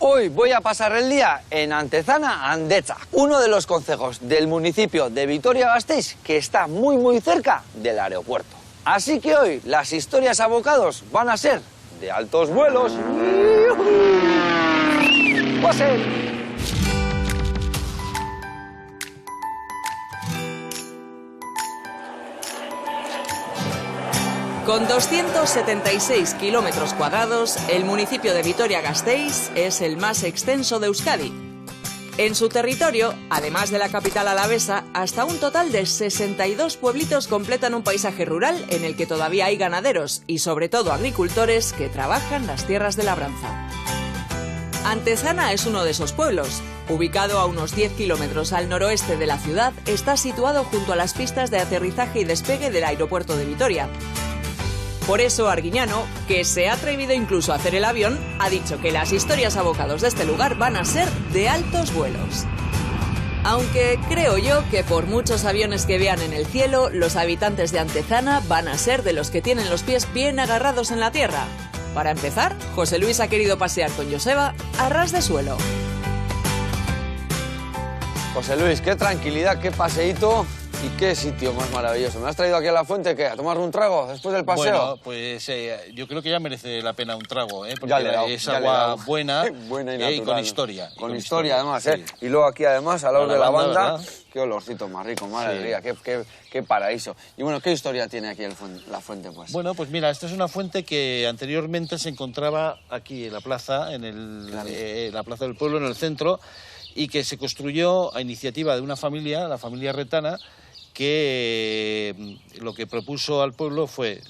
Hoy voy a pasar el día en Antezana-Andetxa, uno de los concejos del municipio de Vitoria-Gasteiz que está muy cerca del aeropuerto. Así que hoy las historias abocados van a ser de altos vuelos. ¡Pasen! Con 276 kilómetros cuadrados, el municipio de Vitoria-Gasteiz es el más extenso de Euskadi. En su territorio, además de la capital alavesa, hasta un total de 62 pueblitos completan un paisaje rural en el que todavía hay ganaderos y sobre todo agricultores que trabajan las tierras de labranza. Antezana es uno de esos pueblos. Ubicado a unos 10 kilómetros al noroeste de la ciudad, está situado junto a las pistas de aterrizaje y despegue del aeropuerto de Vitoria. Por eso Arguiñano, que se ha atrevido incluso a hacer el avión, ha dicho que las historias abocados de este lugar van a ser de altos vuelos. Aunque creo yo que por muchos aviones que vean en el cielo, los habitantes de Antezana van a ser de los que tienen los pies bien agarrados en la tierra. Para empezar, José Luis ha querido pasear con Joseba a ras de suelo. José Luis, qué tranquilidad, qué paseíto y qué sitio más maravilloso. ¿Me has traído aquí a la fuente, qué? ¿A tomar un trago después del paseo? Bueno, pues yo creo que ya merece la pena un trago, ¿eh? Porque ya le he dado, es agua buena, buena y natural, y con historia. Con historia, además, sí. ¿eh? Y luego aquí, además, al lado de la banda, ¿verdad? qué olorcito más rico, madre mía, qué paraíso. Y bueno, ¿qué historia tiene aquí la fuente, pues? Bueno, pues mira, esta es una fuente que anteriormente se encontraba aquí en la plaza, la plaza del pueblo, en el centro, y que se construyó a iniciativa de una familia, la familia Retana, que lo que propuso al pueblo fue: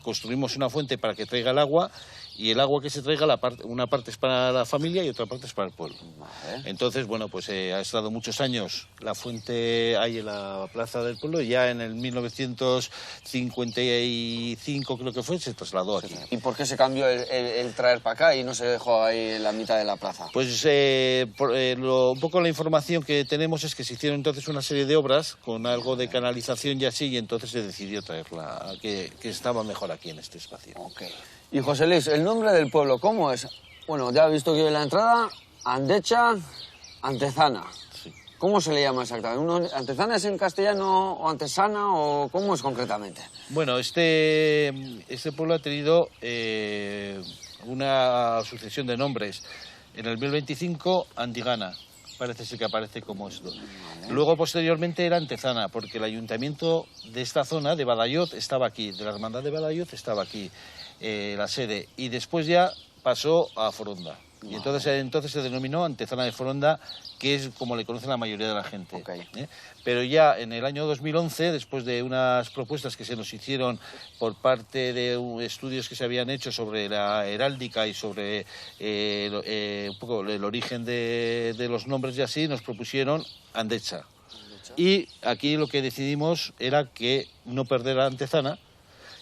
construimos una fuente para que traiga el agua, y el agua que se traiga, una parte es para la familia y otra parte es para el pueblo. Vale. Entonces, bueno, pues ha estado muchos años la fuente ahí en la plaza del pueblo, y ya en el 1955 creo que fue, se trasladó aquí. ¿Y por qué se cambió el traer para acá y no se dejó ahí en la mitad de la plaza? Pues un poco la información que tenemos es que se hicieron entonces una serie de obras con algo de canalización y así, y entonces se decidió traerla, que estaba mejor aquí en este espacio. Okay. Y José Luis, el nombre del pueblo, ¿cómo es? Bueno, ya he visto que en la entrada, Andetxa, Antezana. Sí. ¿Cómo se le llama exactamente? ¿Antezana es en castellano o Antesana o cómo es concretamente? Bueno, este pueblo ha tenido una sucesión de nombres. En el 1025, Antigana. Parece ser que aparece como esto. Vale. Luego, posteriormente, era Antezana, porque el ayuntamiento de esta zona, de Badajoz, estaba aquí, de la Hermandad de Badajoz estaba aquí, la sede, y después ya pasó a Foronda. Y entonces se denominó Antezana de Foronda, que es como le conoce la mayoría de la gente. Okay. Pero ya en el año 2011, después de unas propuestas que se nos hicieron por parte de estudios que se habían hecho sobre la heráldica y sobre un poco el origen de los nombres y así, nos propusieron Andetxa. Y aquí lo que decidimos era que no perder a Antezana,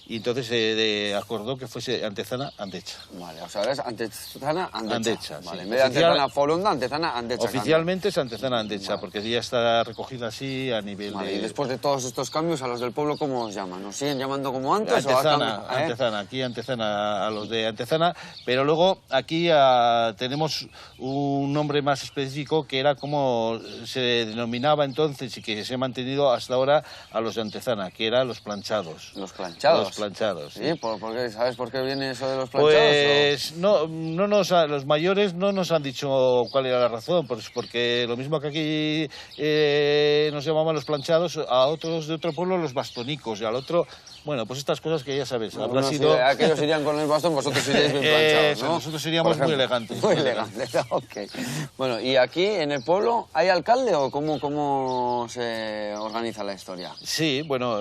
y entonces se acordó que fuese Antezana-Andetxa. Vale, o sea, ahora es Antezana-Andetxa. Vale, sí. En vez de Antezana-Foronda, Antezana-Andetxa. Oficialmente es Antezana-Andetxa, vale, porque ya está recogida así a nivel vale, de... Y después de todos estos cambios, ¿a los del pueblo cómo os llaman? ¿Nos siguen llamando como antes? Antezana, aquí Antezana, a los de Antezana, pero luego aquí tenemos un nombre más específico que era como se denominaba entonces y que se ha mantenido hasta ahora a los de Antezana, que eran los planchados. Los planchados. Los planchados. ¿Sí? ¿Por qué? ¿Sabes por qué viene eso de los planchados? Pues los mayores no nos han dicho cuál era la razón, pues porque lo mismo que aquí nos llamaban los planchados, a otros de otro pueblo los bastonicos, y al otro, bueno, pues estas cosas que ya sabes, habrá sido... Aquellos irían con el bastón, vosotros iríais bien planchados, ¿no? Nosotros iríamos muy elegantes. Muy elegantes, ok. Bueno, ¿y aquí en el pueblo hay alcalde o cómo se organiza la historia? Sí, bueno,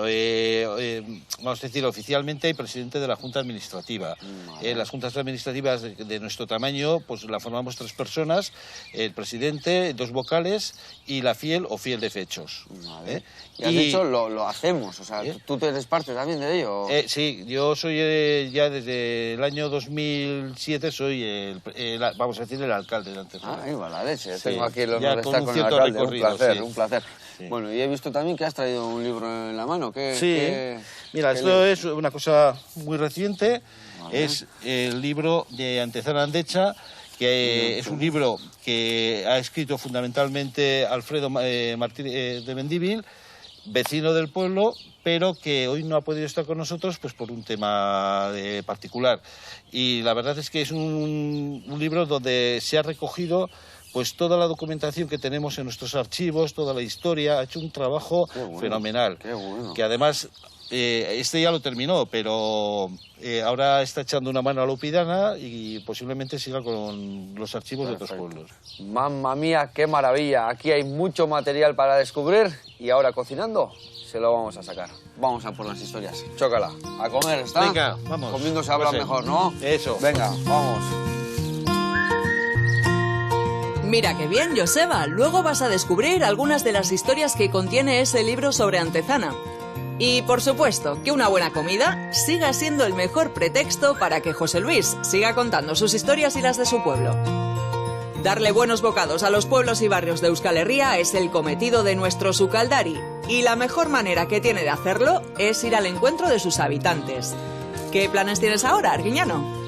vamos a decir, oficialmente hay presidente de la Junta Administrativa. Vale. Las juntas administrativas de nuestro tamaño, pues la formamos 3 personas, el presidente, 2 vocales y la fiel o fiel de fechos. Vale. Y has dicho lo hacemos, o sea, ¿tú eres parte también de ello? Sí, yo soy ya desde el año 2007 soy vamos a decir, el alcalde de Antezana. Ah, iba la leche, sí. Tengo aquí el honor de estar con el alcalde, un placer. Sí. Bueno, y he visto también que has traído un libro en la mano. Mira, esto es una cosa muy reciente, vale. Es el libro de Antezana-Andetxa, que es un libro que ha escrito fundamentalmente Alfredo Martínez de Mendívil, vecino del pueblo, pero que hoy no ha podido estar con nosotros pues por un tema particular. Y la verdad es que es un libro donde se ha recogido pues toda la documentación que tenemos en nuestros archivos, toda la historia. Ha hecho un trabajo fenomenal. Qué bueno. Que además, este ya lo terminó, pero ahora está echando una mano a la Upidana y posiblemente siga con los archivos de otros pueblos. Mamma mía, qué maravilla. Aquí hay mucho material para descubrir y ahora cocinando se lo vamos a sacar. Vamos a por las historias. Chócala. A comer, ¿está? Venga, vamos. Comiendo se habla Pues, mejor, ¿no? Eso. Venga, vamos. Mira qué bien, Joseba. Luego vas a descubrir algunas de las historias que contiene ese libro sobre Antezana. Y, por supuesto, que una buena comida siga siendo el mejor pretexto para que José Luis siga contando sus historias y las de su pueblo. Darle buenos bocados a los pueblos y barrios de Euskal Herria es el cometido de nuestro Sukaldari. Y la mejor manera que tiene de hacerlo es ir al encuentro de sus habitantes. ¿Qué planes tienes ahora, Arguiñano?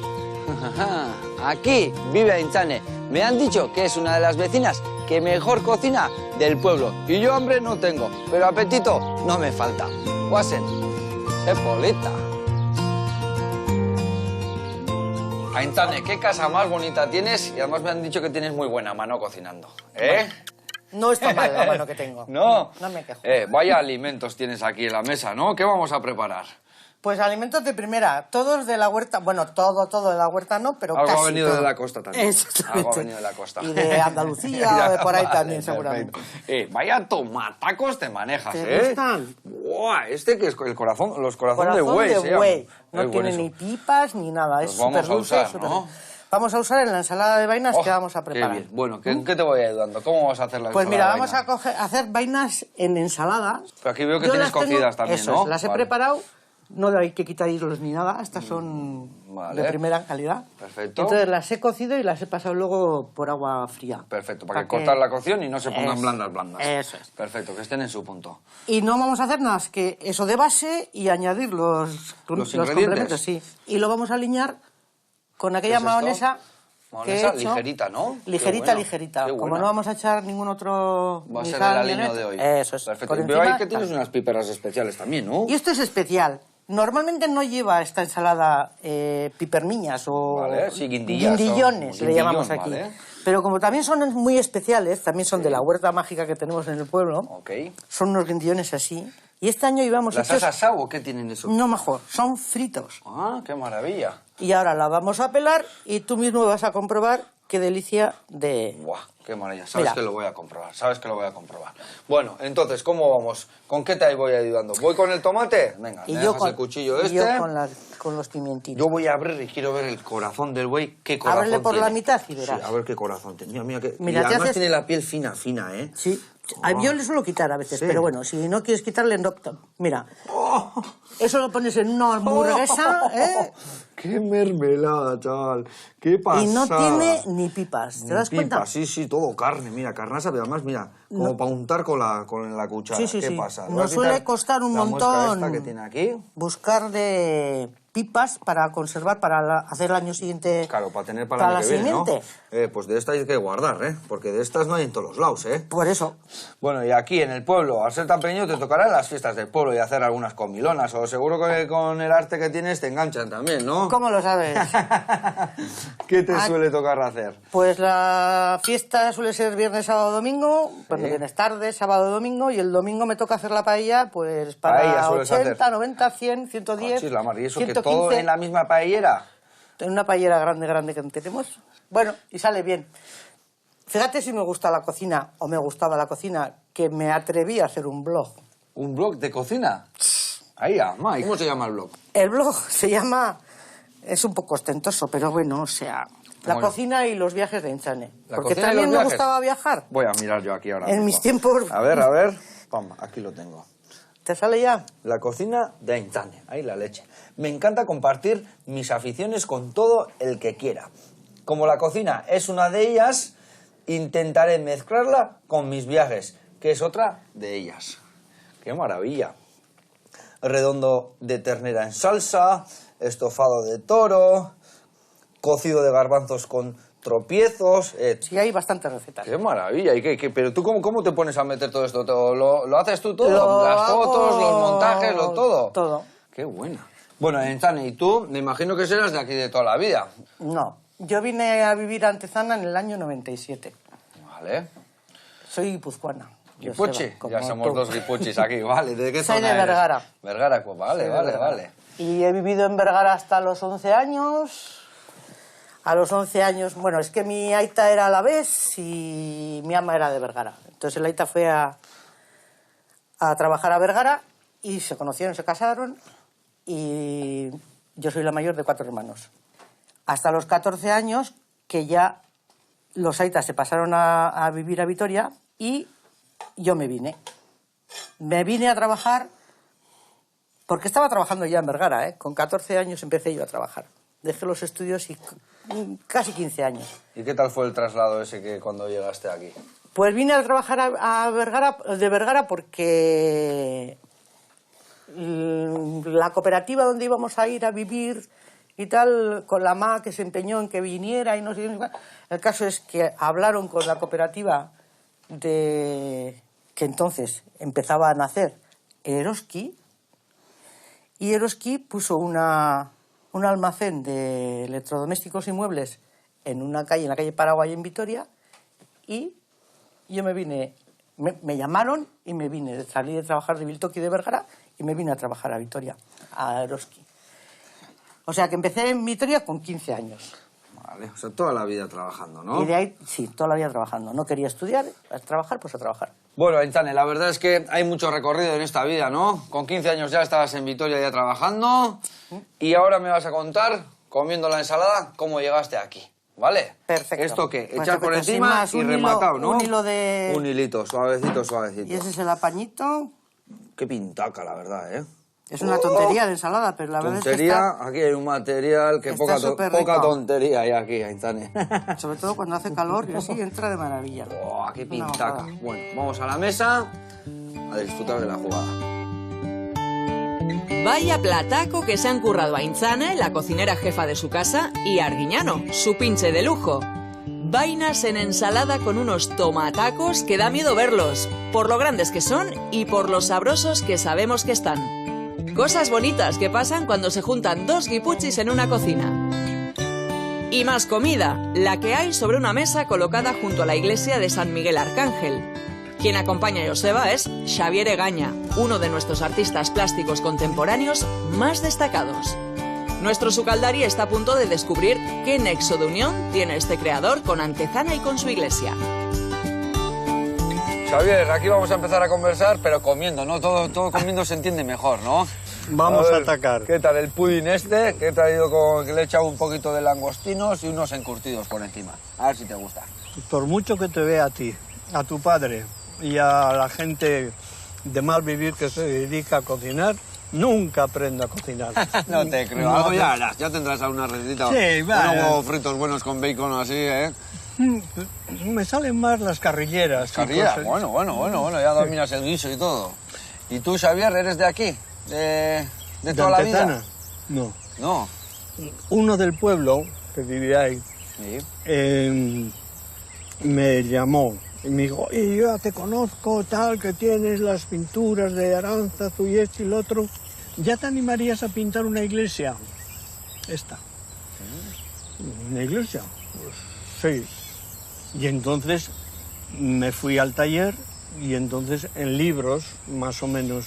Aquí vive Aintzane. Me han dicho que es una de las vecinas que mejor cocina del pueblo. Y yo hambre no tengo, pero apetito no me falta. Guasen, Sepolita. Aintzane, qué casa más bonita tienes y además me han dicho que tienes muy buena mano cocinando. ¿Eh? No está mal la mano que tengo. No. No me quejo. Vaya alimentos tienes aquí en la mesa, ¿no? ¿Qué vamos a preparar? Pues alimentos de primera, todos de la huerta, bueno, todo de la huerta no, pero Algo casi ha venido todo. de la costa también. Exactamente. Algo ha venido de la costa. Y de Andalucía o de por ahí también, seguramente. Vaya tomatacos te manejas, ¿Te gustan? Buah, este que es el corazón, los corazones de Corazón buey. de buey. No Es tiene buenísimo. ni pipas ni nada, es Los vamos súper a dulce. usar, súper- ¿no? Vamos a usar en la ensalada de vainas que vamos a preparar. Qué bien. Bueno, ¿qué te voy ayudando? ¿Cómo vamos a hacer la Pues mira, ensalada vamos a hacer vainas en ensalada. Pero aquí veo que Yo tienes las tengo- cocidas también, eso ¿no? es, las he Vale. preparado, no hay que quitar hilos ni nada, estas son Vale. de primera calidad. Perfecto. Entonces las he cocido y las he pasado luego por agua fría. Perfecto, para que cortar la cocción y no se pongan Eso, blandas. eso es. Perfecto, que estén en su punto. Y no vamos a hacer nada más que eso de base y añadir los ingredientes. complementos, sí. Y lo vamos a aliñar con aquella ¿Qué es esto? mahonesa que he Mahonesa hecho. ligerita, ¿no? Ligerita, Qué bueno, ligerita. qué Como buena. no vamos a echar ningún otro... Va a ni ser sal, el ni aliño nada. de hoy. Eso es. Perfecto. Por Veo ahí encima, que tienes unas piperas especiales también, ¿no? Y esto es especial. Normalmente no lleva esta ensalada piperniñas o Vale, sí, guindillas, guindillones, o le llamamos guindillón, aquí. vale. Pero como también son muy especiales, también son de la huerta mágica que tenemos en el pueblo, Ok. son unos guindillones así. Y este año íbamos ¿Las hechos... has asado o qué tienen eso? No, mejor, son fritos. Ah, qué maravilla. Y ahora la vamos a pelar y tú mismo vas a comprobar qué delicia de... Buah, qué maravilla. Sabes Mira. que lo voy a comprobar, sabes que lo voy a comprobar. Bueno, entonces, ¿cómo vamos? ¿Con qué te voy ayudando? ¿Voy con el tomate? Venga, Y me yo dejas el cuchillo y este. yo con los pimientitos. Yo voy a abrir y quiero ver el corazón del buey. ¿Qué corazón Ábrele por tiene? la mitad y verás. Sí, a ver qué corazón tiene. Mira, mira, que... Mira, y te además haces- tiene la piel fina, ¿eh? Sí. Yo le suelo quitar a veces, Sí. pero bueno, si no quieres quitarle, no. Mira, eso lo pones en una hamburguesa, ¿eh? ¡Qué mermelada, chaval! ¡Qué pasada! Y no tiene ni pipas, ¿te das cuenta? Sí, sí, todo carne, mira, carnaza, pero además, mira, como para untar con la cuchara. Sí, sí, ¿Qué sí. pasa? Nos Voy a suele quitar costar un la muesca montón. esta que tiene aquí. Buscar de pipas para conservar, para hacer el año siguiente. Claro, para tener para el la año que viene, ¿no? siguiente. Pues de esta hay que guardar, ¿eh? Porque de estas no hay en todos los lados, ¿eh? Por eso. Bueno, y aquí en el pueblo, al ser tan pequeño, te tocarán las fiestas del pueblo y hacer algunas comilonas. O seguro que con el arte que tienes te enganchan también, ¿no? ¿Cómo lo sabes? ¿Qué te Ah, suele tocar hacer? Pues la fiesta suele ser viernes, sábado, domingo. Pues Sí. viernes tarde, sábado, domingo. Y el domingo me toca hacer la paella, pues Paella para sueles 80, hacer. 90, 100, 110. Achis, la mar, y eso que 115. todo en la misma paellera. En una paellera grande que tenemos. Bueno, y sale bien. Fíjate si me gusta la cocina, o me gustaba la cocina, que me atreví a hacer un blog. ¿Un blog de cocina? Ahí, ama. ¿Y cómo se llama el blog? El blog se llama... Es un poco ostentoso, pero bueno, o sea... La Bueno. cocina y los viajes de Enchane. ¿La Porque cocina y también los me viajes? gustaba viajar. Voy a mirar yo aquí ahora En mismo. mis tiempos- A ver. Pam, aquí lo tengo. ¿Te sale ya? La cocina de Aintzane. Ahí la leche. Me encanta compartir mis aficiones con todo el que quiera. Como la cocina es una de ellas, intentaré mezclarla con mis viajes, que es otra de ellas. ¡Qué maravilla! Redondo de ternera en salsa, estofado de toro, cocido de garbanzos con tropiezos. Sí, hay bastantes recetas. ¡Qué maravilla! Pero tú, ¿cómo te pones a meter todo esto? ¿Lo haces tú todo? Lo ¿Las hago fotos, los montajes, todo? Todo. ¡Qué buena! Bueno, Aintzane, y tú, me imagino que serás de aquí de toda la vida. No, yo vine a vivir a Antezana en el año 97. Vale. Soy guipuzcoana. ¿Guipuchi? Joseba, como Ya somos tú. dos guipuchis aquí, ¿vale? ¿De qué Soy zona de eres? Vergara. Vergara, pues vale, Soy de vale, Vergara. vale. Y he vivido en Vergara hasta los 11 años. A los 11 años, bueno, es que mi aita era alavés y mi ama era de Vergara. Entonces el aita fue a trabajar a Vergara y se conocieron, se casaron y yo soy la mayor de 4 hermanos. Hasta los 14 años que ya los aitas se pasaron a vivir a Vitoria y yo me vine. Me vine a trabajar porque estaba trabajando ya en Vergara, ¿eh? Con 14 años empecé yo a trabajar. Dejé los estudios y casi 15 años. ¿Y qué tal fue el traslado ese que cuando llegaste aquí? Pues vine a trabajar a Vergara, de Vergara porque la cooperativa donde íbamos a ir a vivir y tal, con la ma que se empeñó en que viniera y no sé qué. El caso es que hablaron con la cooperativa de que entonces empezaba a nacer Eroski y Eroski puso un almacén de electrodomésticos y muebles en la calle Paraguay en Vitoria y yo me vine, me llamaron y me vine, salí de trabajar de Biltoki de Vergara y me vine a trabajar a Vitoria, a Eroski. O sea que empecé en Vitoria con 15 años. Vale, o sea, toda la vida trabajando, ¿no? Y de ahí, sí, toda la vida trabajando. No quería estudiar, a trabajar, pues a trabajar. Bueno, Aintzane, la verdad es que hay mucho recorrido en esta vida, ¿no? Con 15 años ya estabas en Vitoria ya trabajando y ahora me vas a contar, comiendo la ensalada, cómo llegaste aquí, ¿vale? Perfecto. ¿Esto qué? Pues Echar por perfecto, sin encima más, y un hilo- rematado, ¿no? un hilo de- Un hilito, suavecito, suavecito. Y ese es el apañito. Qué pintaca, la verdad, ¿eh? Es una tontería de ensalada, pero la verdad es que Tontería, está... aquí hay un material que está súper poca rico. tontería hay aquí, Aintzane. Sobre todo cuando hace calor y así entra de maravilla. ¡Oh, qué Una pintaca! gozada. Bueno, vamos a la mesa a disfrutar de la jugada. Vaya plataco que se han currado a Aintzane, la cocinera jefa de su casa, y a Arguiñano, su pinche de lujo. Vainas en ensalada con unos tomatacos que da miedo verlos, por lo grandes que son y por lo sabrosos que sabemos que están. Cosas bonitas que pasan cuando se juntan dos guipuchis en una cocina. Y más comida, la que hay sobre una mesa colocada junto a la iglesia de San Miguel Arcángel. Quien acompaña a Joseba es Xavier Egaña, uno de nuestros artistas plásticos contemporáneos más destacados. Nuestro sucaldari está a punto de descubrir qué nexo de unión tiene este creador con Antezana y con su iglesia. Xavier, aquí vamos a empezar a conversar, pero comiendo, ¿no? Todo comiendo se entiende mejor, ¿no? Vamos a ver, atacar. ¿Qué tal el pudding este? Que he traído que le he echado un poquito de langostinos y unos encurtidos por encima. A ver si te gusta. Por mucho que te vea a ti, a tu padre y a la gente de mal vivir que se dedica a cocinar, nunca aprendo a cocinar. No te creo. No, Algo ya harás. Ya tendrás alguna recetita. Sí, unos vale. huevos fritos buenos con bacon así, ¿eh? Me salen más las carrilleras. y Carrilla. cosas. Bueno. Ya dominas el guiso y todo. ¿Y tú, Xavier, eres de aquí? ¿De toda la vida? Antezana? No. No. Uno del pueblo, que vivía ahí, Sí. me llamó y me dijo, y yo ya te conozco, tal, que tienes las pinturas de Aránzazu y esto y lo otro. ¿Ya te animarías a pintar una iglesia? Esta. ¿Una iglesia? Pues sí. Y entonces me fui al taller y entonces en libros más o menos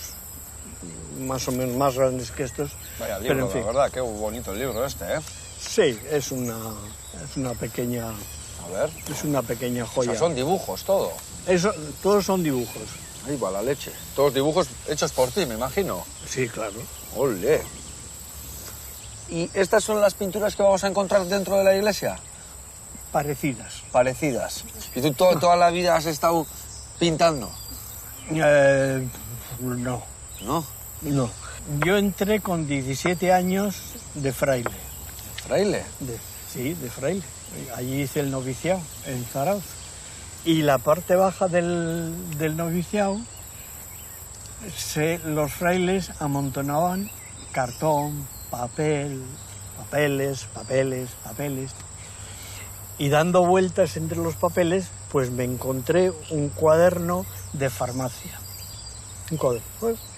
más grandes que estos. Vaya pero libro, en fin. la verdad. Qué bonito el libro este, ¿eh? Sí, es una pequeña A ver. es una pequeña O joya. sea, son dibujos, todo. Eso, todos son dibujos. Ahí va la leche. Todos dibujos hechos por ti, me imagino. Sí, claro. ¡Olé! ¿Y estas son las pinturas que vamos a encontrar dentro de la iglesia? Parecidas. Parecidas. ¿Y tú toda la vida has estado pintando? No, ¿No? no. Yo entré con 17 años de fraile. ¿Fraile? Sí, de fraile. Allí hice el noviciado, en Zarauz. Y la parte baja del noviciado, los frailes amontonaban cartón, papeles. Y dando vueltas entre los papeles, pues me encontré un cuaderno de farmacia. Un cuaderno.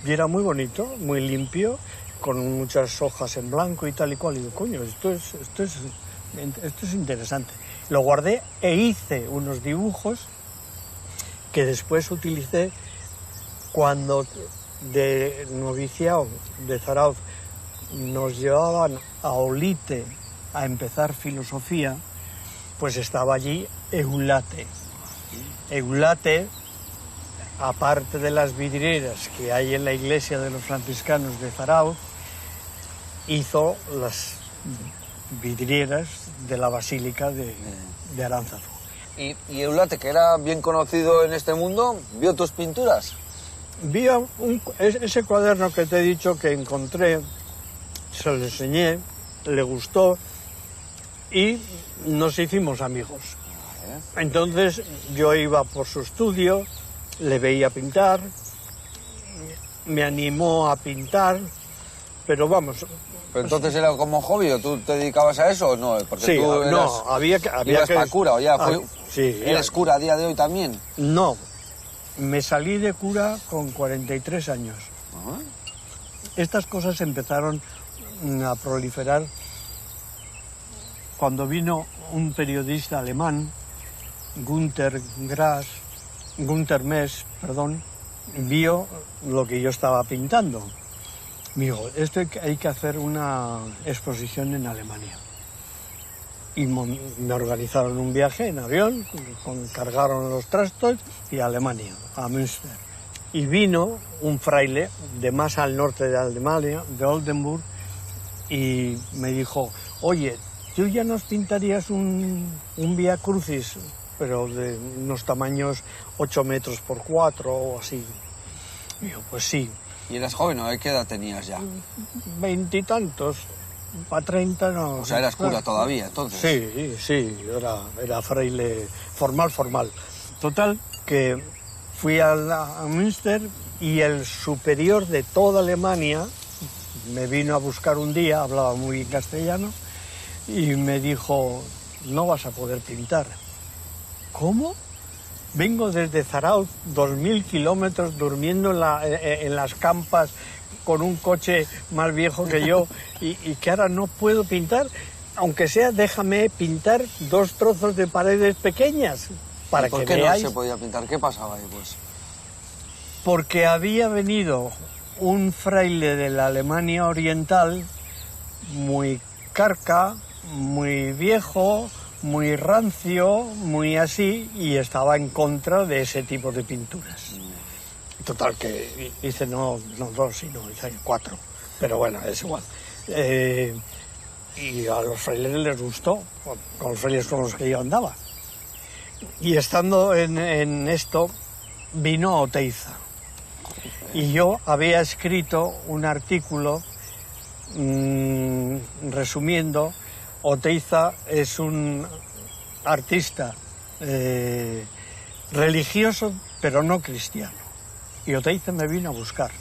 Y era muy bonito, muy limpio, con muchas hojas en blanco y tal y cual. Y digo, coño, esto es interesante. Lo guardé e hice unos dibujos que después utilicé cuando de noviciado de Zarauz nos llevaban a Olite a empezar filosofía, pues estaba allí Eulate. Eulate, aparte de las vidrieras que hay en la iglesia de los franciscanos de Zarauz, hizo las vidrieras de la basílica de Aránzazu. Y Eulate, que era bien conocido en este mundo, ¿vio tus pinturas? Vi ese cuaderno que te he dicho que encontré, se lo enseñé, le gustó y nos hicimos amigos. Entonces yo iba por su estudio, le veía pintar, me animó a pintar, pero vamos... ¿Pero entonces era como hobby o tú te dedicabas a eso o no? Porque sí, tú no, había que... para cura o ya, sí, ¿eres cura a día de hoy también? No, me salí de cura con 43 años. ¿Ah? Estas cosas empezaron a proliferar cuando vino un periodista alemán, Günter Mess, vio lo que yo estaba pintando. Me dijo, esto hay que hacer una exposición en Alemania. Y me organizaron un viaje en avión, cargaron los trastos y a Alemania, a Münster. Y vino un fraile de más al norte de Alemania, de Oldenburg, y me dijo, oye, ¿tú ya nos pintarías un Vía Crucis, pero de unos tamaños 8 metros por 4 o así? Y yo, pues sí. ¿Y eras joven o qué edad tenías ya? 20 y tantos, para 30 no. O sea, eras cura todavía, entonces. Sí, era fraile formal. Total, que fui a Münster y el superior de toda Alemania me vino a buscar un día, hablaba muy bien castellano, y me dijo, no vas a poder pintar. ¿Cómo? Vengo desde Zarauz, 2000 kilómetros, durmiendo en las campas con un coche más viejo que yo y que ahora no puedo pintar. Aunque sea, déjame pintar 2 trozos de paredes pequeñas para que veáis. ¿Por qué no se podía pintar? ¿Qué pasaba ahí, pues? Porque había venido un fraile de la Alemania Oriental, muy carca, muy viejo, muy rancio, muy así, y estaba en contra de ese tipo de pinturas. Total, que hice no 2, sino hice 4, pero bueno, es igual. Y a los frailes les gustó, con los frailes con los que yo andaba. Y estando en esto, vino Oteiza. Y yo había escrito un artículo resumiendo. Oteiza es un artista religioso, pero no cristiano. Y Oteiza me vino a buscar.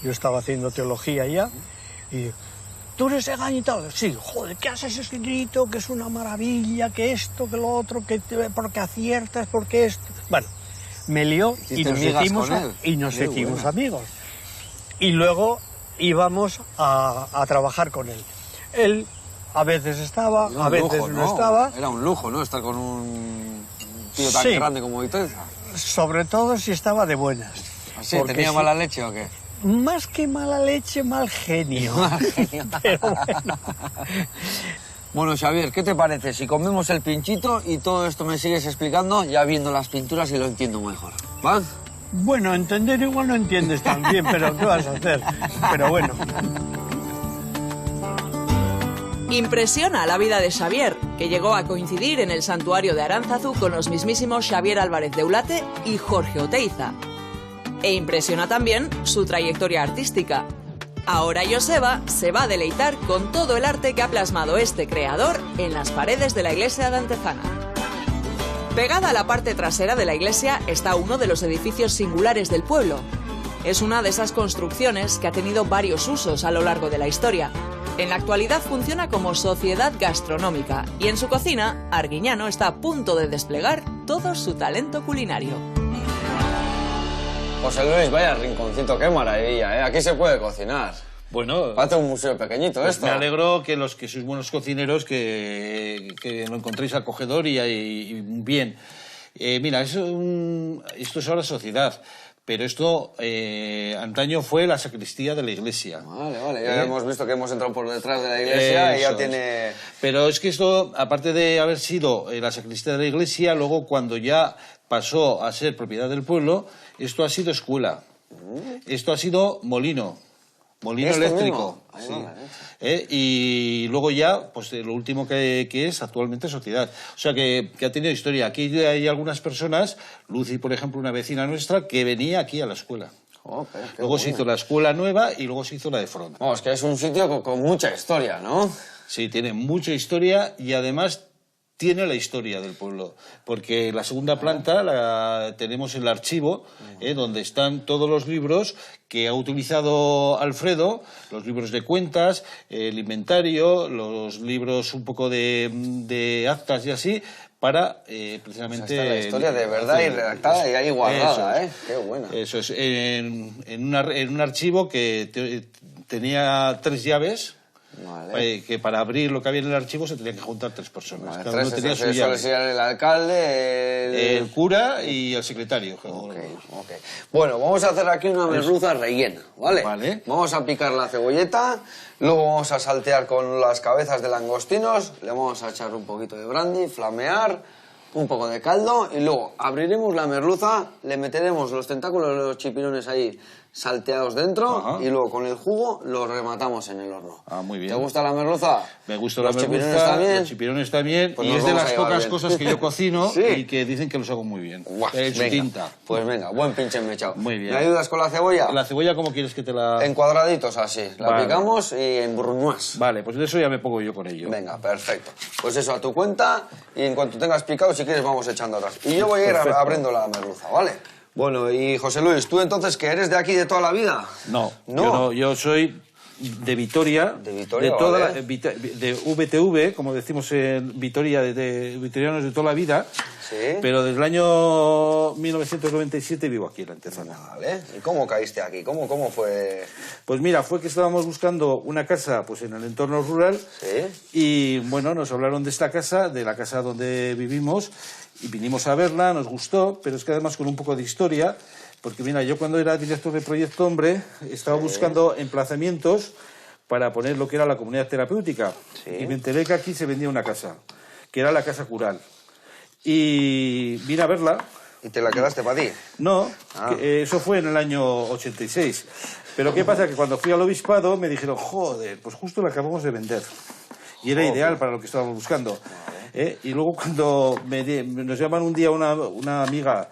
Yo estaba haciendo teología ya, y ¿tú eres Egaña y tal? Sí, joder, ¿qué has escrito? Que es una maravilla, que esto, que lo otro, porque aciertas, porque esto... Bueno, me lió y nos hicimos amigos. Y luego íbamos a trabajar con él. Él a veces estaba, a veces lujo, no estaba. Era un lujo, ¿no? Estar con un tío tan grande como Oteiza. Sobre todo si estaba de buenas. ¿Sí? ¿Tenía mala leche o qué? Más que mala leche, mal genio. Pero bueno. Bueno, Xavier, ¿qué te parece si comemos el pinchito y todo esto me sigues explicando ya viendo las pinturas y lo entiendo mejor? ¿Va? Bueno, entender igual no entiendes tan bien, pero ¿qué vas a hacer? Pero bueno. Impresiona la vida de Xavier, que llegó a coincidir en el santuario de Aránzazu con los mismísimos Xavier Álvarez de Eulate y Jorge Oteiza. E impresiona también su trayectoria artística. Ahora Joseba se va a deleitar con todo el arte que ha plasmado este creador en las paredes de la iglesia de Antezana. Pegada a la parte trasera de la iglesia está uno de los edificios singulares del pueblo. Es una de esas construcciones que ha tenido varios usos a lo largo de la historia. En la actualidad funciona como sociedad gastronómica y en su cocina, Arguiñano está a punto de desplegar todo su talento culinario. José Luis, vaya rinconcito, qué maravilla, ¿eh? Aquí se puede cocinar. Bueno, Falta un museo pequeñito pues esto. me alegro que los que sois buenos cocineros que lo encontréis acogedor y bien. Mira, esto es ahora sociedad, pero esto antaño fue la sacristía de la iglesia. Vale, ya hemos visto que hemos entrado por detrás de la iglesia y ya tiene... Pero es que esto, aparte de haber sido la sacristía de la iglesia, luego cuando ya pasó a ser propiedad del pueblo, esto ha sido escuela, esto ha sido molino eléctrico. Sí. Y luego ya, pues lo último que es actualmente sociedad. O sea que ha tenido historia. Aquí hay algunas personas, Lucy, por ejemplo, una vecina nuestra, que venía aquí a la escuela. Luego se hizo la escuela nueva y luego se hizo la de Front. Vamos, que es un sitio con mucha historia, ¿no? Sí, tiene mucha historia y además tiene la historia del pueblo, porque la segunda planta tenemos el archivo, donde están todos los libros que ha utilizado Alfredo, los libros de cuentas, el inventario, los libros un poco de actas y así, para precisamente... O sea, está la historia de verdad y redactada y ahí guardada, Qué buena. Eso es, en un archivo que tenía 3 llaves. Vale. Que para abrir lo que había en el archivo se tenían que juntar 3 personas. Vale, cada uno tenía su llave. El alcalde, el cura y el secretario. Okay. Bueno, vamos a hacer aquí una merluza rellena, ¿vale? Vamos a picar la cebolleta, luego vamos a saltear con las cabezas de langostinos, le vamos a echar un poquito de brandy, flamear, un poco de caldo y luego abriremos la merluza, le meteremos los tentáculos de los chipirones ahí salteados dentro y luego con el jugo los rematamos en el horno. Muy bien. ¿Te gusta la merluza? Me gusta la merluza, los chipirones también, pues y es de las pocas bien. Cosas que yo cocino ¿Sí? Y que dicen que los hago muy bien. Venga, pues venga, buen pinche mechado. Muy bien. ¿Me ayudas con la cebolla? ¿La cebolla cómo quieres que te la...? En cuadraditos así, la picamos y en brunoise. Vale, pues de eso ya me pongo yo con ello. Venga, perfecto. Pues eso a tu cuenta y en cuanto tengas picado, si quieres, vamos echando horas. Y yo voy a ir abriendo la merluza, ¿vale? Bueno, y José Luis, ¿tú entonces que eres de aquí de toda la vida? No, yo soy de Vitoria. De Vitoria, de toda vale. de VTV, como decimos en Vitoria, de vitorianos de toda la vida. Sí. Pero desde el año 1997 vivo aquí en la Antezana. Vale. ¿Y cómo caíste aquí? ¿Cómo fue? Pues mira, fue que estábamos buscando una casa pues en el entorno rural. Sí. Y bueno, nos hablaron de esta casa, de la casa donde vivimos, y vinimos a verla, nos gustó, pero es que además con un poco de historia, porque mira, yo cuando era director de Proyecto Hombre estaba buscando emplazamientos para poner lo que era la comunidad terapéutica. Y me enteré que aquí se vendía una casa, que era la Casa Cural. Y vine a verla. ¿Y te la quedaste para ti? No, eso fue en el año 86. Pero ¿qué pasa? Que cuando fui al obispado me dijeron, joder, pues justo la acabamos de vender. Y era ideal para lo que estábamos buscando. Y luego cuando nos llaman un día una amiga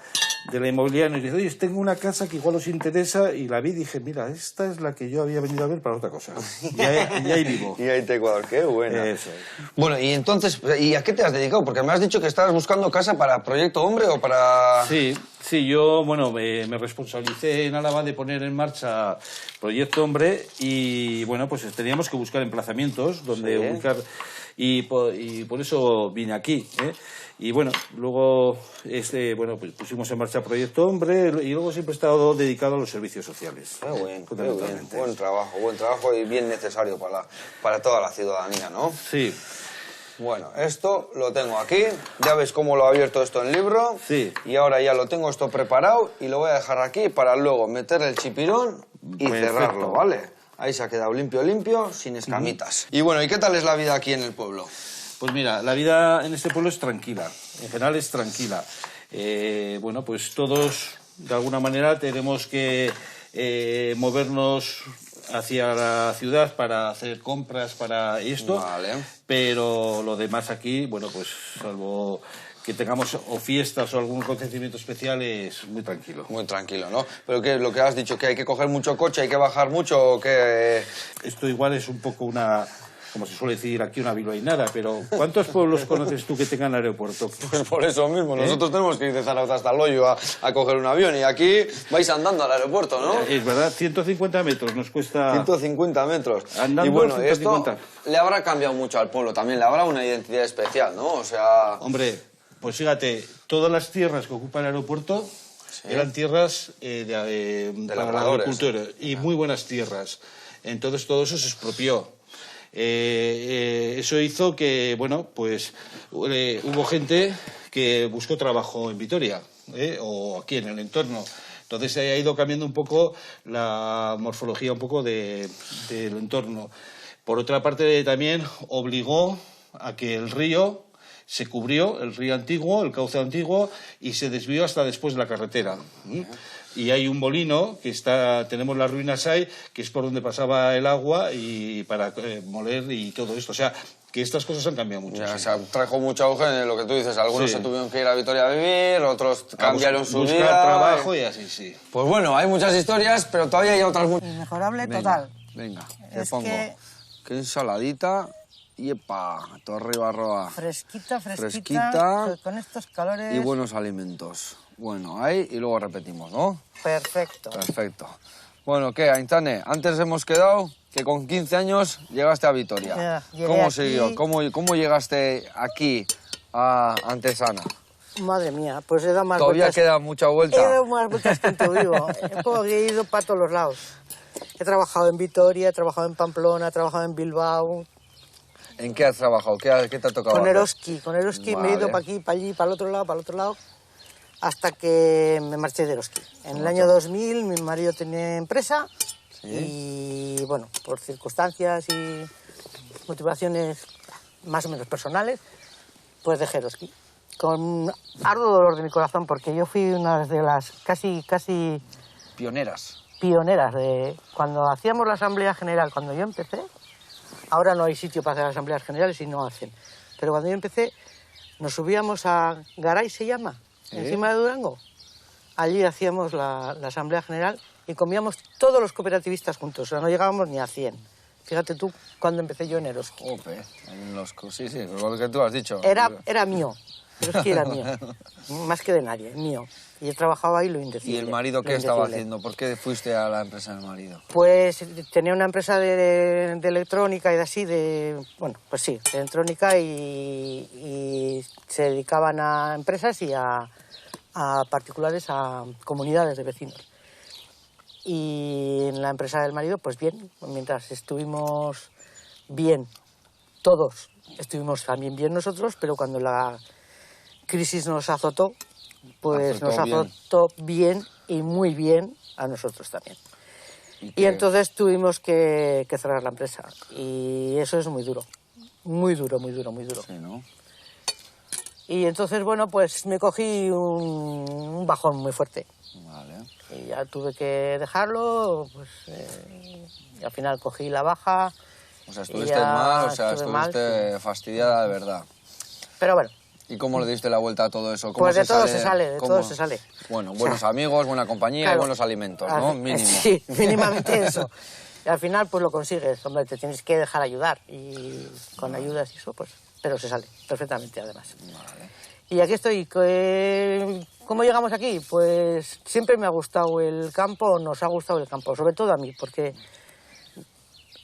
de la inmobiliaria y nos dice, oye, tengo una casa que igual os interesa, y la vi y dije, mira, esta es la que yo había venido a ver para otra cosa. Y ahí vivo. Y ahí te cuadro, qué buena. Eso. Bueno, y entonces, ¿y a qué te has dedicado? Porque me has dicho que estabas buscando casa para Proyecto Hombre o para... Sí, yo, bueno, me responsabilicé en Álava de poner en marcha Proyecto Hombre y, bueno, pues teníamos que buscar emplazamientos donde ubicar y por eso vine aquí, Y bueno, luego pues pusimos en marcha Proyecto Hombre y luego siempre he estado dedicado a los servicios sociales. Qué bien. Buen trabajo y bien necesario para toda la ciudadanía, ¿no? Sí. Bueno, esto lo tengo aquí, ya ves cómo lo he abierto esto en libro. Sí. Y ahora ya lo tengo esto preparado y lo voy a dejar aquí para luego meter el chipirón y cerrarlo, ¿vale? Ahí se ha quedado limpio, sin escamitas. Y bueno, ¿y qué tal es la vida aquí en el pueblo? Pues mira, la vida en este pueblo es tranquila, en general es tranquila. Bueno, pues todos, de alguna manera, tenemos que movernos hacia la ciudad para hacer compras, para esto. Vale. Pero lo demás aquí, bueno, pues salvo que tengamos o fiestas o algún acontecimiento especial, es muy tranquilo. Muy tranquilo, ¿no? Pero que lo que has dicho, que hay que coger mucho coche, hay que bajar mucho, o que... Esto igual es un poco una como se suele decir aquí, una bilbainada, pero ¿cuántos pueblos conoces tú que tengan aeropuerto? Pues por eso mismo, nosotros tenemos que ir de Zaragoza hasta Loyo a coger un avión y aquí vais andando al aeropuerto, ¿no? Es verdad, 150 metros nos cuesta... 150 metros. Andando y bueno, 150. Esto le habrá cambiado mucho al pueblo, también le habrá una identidad especial, ¿no? O sea... Hombre, pues fíjate, todas las tierras que ocupa el aeropuerto eran tierras para la agricultura y muy buenas tierras. Entonces todo eso se expropió. Eso hizo que, bueno, pues hubo gente que buscó trabajo en Vitoria o aquí en el entorno. Entonces ha ido cambiando un poco la morfología un poco del entorno. Por otra parte también obligó a que el río se cubrió, el río antiguo, el cauce antiguo, y se desvió hasta después de la carretera. Y hay un molino, que tenemos las ruinas ahí, que es por donde pasaba el agua y para moler y todo esto. O sea, que estas cosas han cambiado mucho. Ya, sí. se trajo mucho auge en lo que tú dices. Algunos Sí. se tuvieron que ir a Vitoria a vivir, otros cambiaron su buscar vida. trabajo y así, sí. Pues bueno, hay muchas historias, pero todavía hay otras muchas. Inmejorable Venga, total. Venga, te Es pongo. que- Qué ensaladita. Y epa, Torre Barroa. Fresquita, Fresquita. con estos calores. Y buenos alimentos. Bueno, ahí y luego repetimos, ¿no? Perfecto. Perfecto. Bueno, ¿qué, Aintane? Antes hemos quedado que con 15 años llegaste a Vitoria. Ya, llegué ¿Cómo aquí. siguió? ¿Cómo llegaste aquí a Antesana? Madre mía, pues he dado más Todavía vueltas. queda mucha He vuelta. dado más vueltas que en tu vivo. He ido para todos los lados. He trabajado en Vitoria, he trabajado en Pamplona, he trabajado en Bilbao. ¿En qué has trabajado? ¿Qué te ha tocado Con hacer? Eroski me he ido Vale. para aquí, para allí, para el otro lado, hasta que me marché de Eroski. En el año 2000 mi marido tenía empresa y, bueno, por circunstancias y motivaciones más o menos personales, pues dejé Eroski. Con arduo dolor de mi corazón, porque yo fui una de las casi Pioneras. pioneras de cuando hacíamos la Asamblea General, cuando yo empecé. Ahora no hay sitio para hacer asambleas generales y no hacen. Pero cuando yo empecé, nos subíamos a Garay, se llama, encima de Durango. Allí hacíamos la Asamblea General y comíamos todos los cooperativistas juntos. O sea, no llegábamos ni a 100. Fíjate tú cuando empecé yo en Eroski. Jope, sí, lo que tú has dicho. Era mío. Eroski era mío. Más que de nadie, mío. Y he trabajado ahí lo ¿Y indecible. el marido lo qué estaba indecible. haciendo? ¿Por qué fuiste a la empresa del marido? Pues tenía una empresa de electrónica y de así, de electrónica y se dedicaban a empresas y a particulares, a comunidades de vecinos. Y en la empresa del marido, pues bien, mientras estuvimos bien, todos estuvimos también bien nosotros, pero cuando la crisis nos azotó, pues nos azotó bien y muy bien a nosotros también. Y entonces tuvimos que cerrar la empresa. Y eso es muy duro. Muy duro, muy duro, muy duro. Sí, ¿no? Y entonces, bueno, pues me cogí un bajón muy fuerte. Vale. Y ya tuve que dejarlo, pues, y al final cogí la baja. O sea, y estuviste ya mal, o sea, estuve mal, estuviste sí. fastidiada de verdad. Pero bueno, ¿Y cómo le diste la vuelta a todo eso? ¿Cómo pues de todo se sale, de cómo? todo se sale. Bueno, O buenos sea, amigos, buena compañía y claro, buenos alimentos, ¿no? Mínimo. Sí, mínimamente eso. Y al final, pues lo consigues. Hombre, te tienes que dejar ayudar. Y con ayudas y eso, pues... Pero se sale perfectamente, además. Vale. Y aquí estoy. ¿Cómo llegamos aquí? Pues siempre me ha gustado el campo, nos ha gustado el campo, sobre todo a mí, porque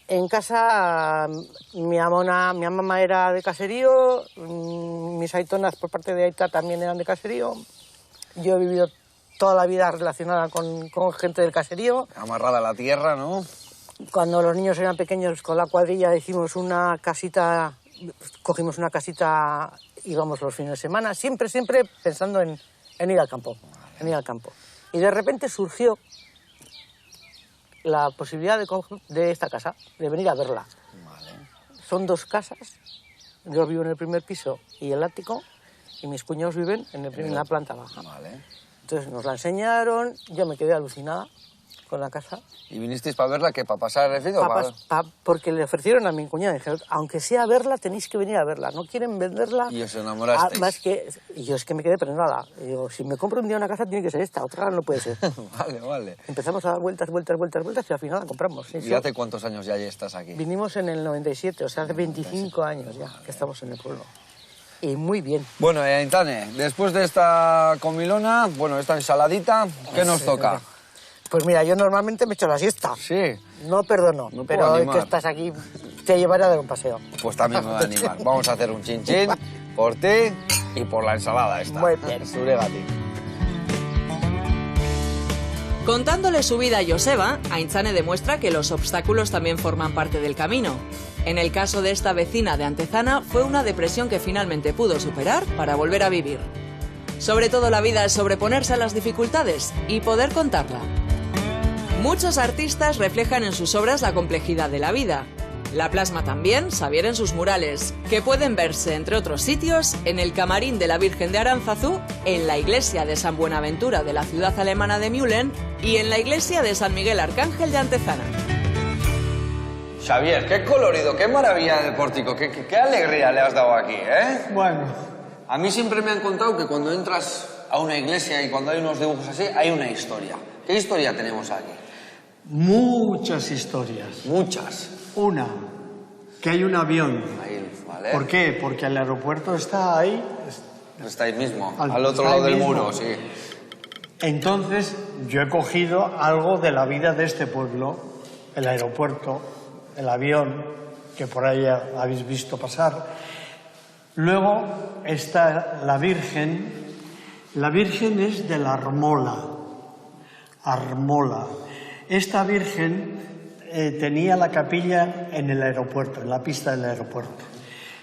en casa mi mamá era de caserío, mis aitonas por parte de aita también eran de caserío. Yo he vivido toda la vida relacionada con gente del caserío. Amarrada a la tierra, ¿no? Cuando los niños eran pequeños, con la cuadrilla hicimos una casita, cogimos una casita, íbamos los fines de semana, siempre pensando en ir al campo, Y de repente surgió la posibilidad de esta casa, de venir a verla. Vale. Son 2 casas, yo vivo en el primer piso y el ático, y mis cuñados viven en la planta baja. Vale. Entonces nos la enseñaron, yo me quedé alucinada. con la casa. ¿Y vinisteis para verla que para pasar el refrito? Porque le ofrecieron a mi cuñada, dijeron, aunque sea a verla, tenéis que venir a verla, no quieren venderla. Y os enamorasteis. Más que, y yo es que me quedé prendada. Y digo, si me compro un día una casa tiene que ser esta, otra no puede ser. Vale. Empezamos a dar vueltas y al final la compramos. ¿Y hace cuántos años ya estás aquí? Vinimos en el 97, o sea, hace 25 años ya que estamos en el pueblo. Y muy bien. Bueno, Aitane, después de esta comilona, bueno, esta ensaladita, ¿qué nos toca? Pues mira, yo normalmente me echo la siesta. Sí. No perdono, No puedo pero hoy animar. que estás aquí te llevaré a dar un paseo. Pues también me voy a animar. Vamos a hacer un chin-chin por ti y por la ensalada esta. Muy bien. Zuregati. Contándole su vida a Joseba, Aintzane demuestra que los obstáculos también forman parte del camino. En el caso de esta vecina de Antezana, fue una depresión que finalmente pudo superar para volver a vivir. Sobre todo la vida es sobreponerse a las dificultades y poder contarla. Muchos artistas reflejan en sus obras la complejidad de la vida. La plasma también Xavier en sus murales, que pueden verse, entre otros sitios, en el Camarín de la Virgen de Aránzazu, en la iglesia de San Buenaventura de la ciudad alemana de Mühlen y en la iglesia de San Miguel Arcángel de Antezana. Xavier, qué colorido, qué maravilla del pórtico, qué alegría le has dado aquí, ¿eh? Bueno, A mí siempre me han contado que cuando entras a una iglesia y cuando hay unos dibujos así, hay una historia. ¿Qué historia tenemos aquí? muchas historias. Muchas. Una, que hay un avión. Ahí, ¿vale? ¿Por qué? Porque el aeropuerto está ahí. Está ahí mismo, Al- al otro está lado ahí del mismo. muro, sí. Entonces, yo he cogido algo de la vida de este pueblo, el aeropuerto, el avión, que por ahí ya habéis visto pasar. Luego está la Virgen. La Virgen es de la Armola. Armola. Esta Virgen tenía la capilla en el aeropuerto, en la pista del aeropuerto.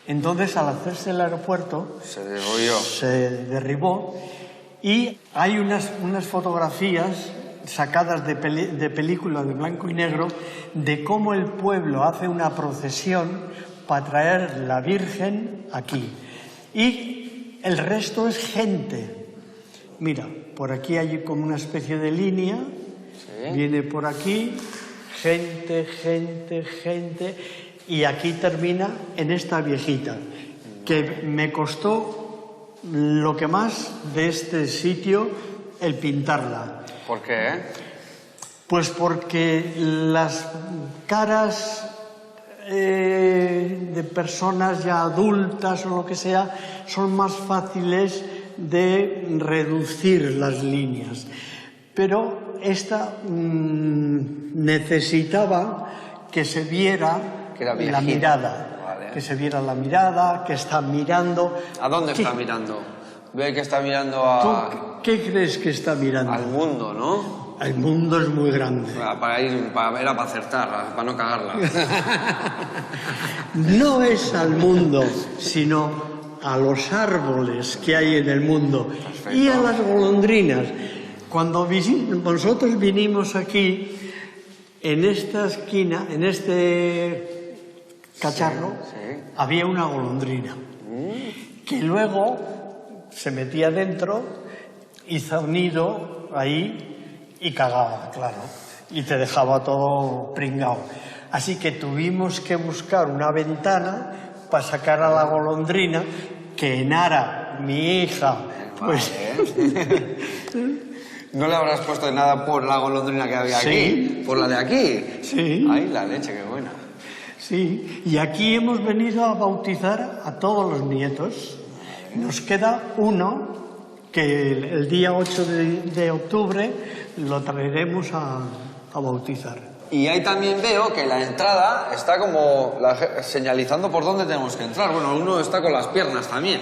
Entonces, al hacerse el aeropuerto, Se derrulló. se derribó y hay unas fotografías sacadas de películas de blanco y negro de cómo el pueblo hace una procesión para traer la Virgen aquí. Y el resto es gente. Mira, por aquí hay como una especie de línea, viene por aquí, gente, gente, gente, y aquí termina en esta viejita, que me costó lo que más de este sitio el pintarla. ¿Por qué? Pues porque las caras de personas ya adultas o lo que sea son más fáciles de reducir las líneas. Pero esta necesitaba que se viera Que era la viejita. mirada. Vale. Que se viera la mirada, que está mirando. ¿A dónde está ¿Qué- mirando? Ve que está mirando ¿Tú qué crees que está mirando? al mundo, ¿no? El mundo es muy grande. Era para acertar, para no cagarla. No es al mundo, sino a los árboles que hay en el mundo y a las golondrinas. Cuando nosotros vinimos aquí, en esta esquina, en este cacharro, sí. había una golondrina que luego se metía dentro, hizo un nido ahí y cagaba, claro, y te dejaba todo pringado. Así que tuvimos que buscar una ventana para sacar a la golondrina, que Enara, mi hija, pues ¿No le habrás puesto nada por la golondrina que había Sí. aquí? ¿Por la de aquí? Sí. Ay, la leche, qué buena. sí, y aquí hemos venido a bautizar a todos los nietos. Nos queda uno que el día 8 de octubre lo traeremos a bautizar. Y ahí también veo que la entrada está como señalizando por dónde tenemos que entrar. Bueno, uno está con las piernas también.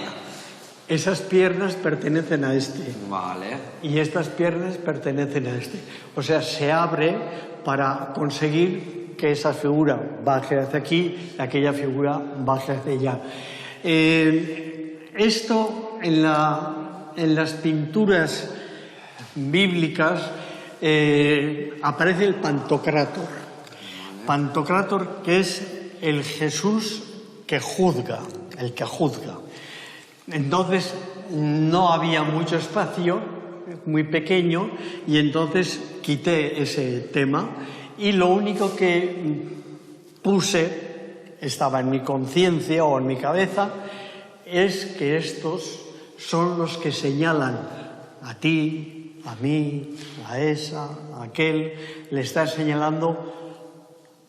Esas piernas pertenecen a este Vale. y estas piernas pertenecen a este. O sea, se abre para conseguir que esa figura baje hacia aquí y aquella figura baje hacia allá. Esto en las pinturas bíblicas aparece el Pantocrátor. Pantocrátor, que es el Jesús que juzga, el que juzga. Entonces no había mucho espacio muy pequeño, y entonces quité ese tema y lo único que puse, estaba en mi conciencia o en mi cabeza, es que estos son los que señalan a ti, a mí, a esa, a aquel, le está señalando: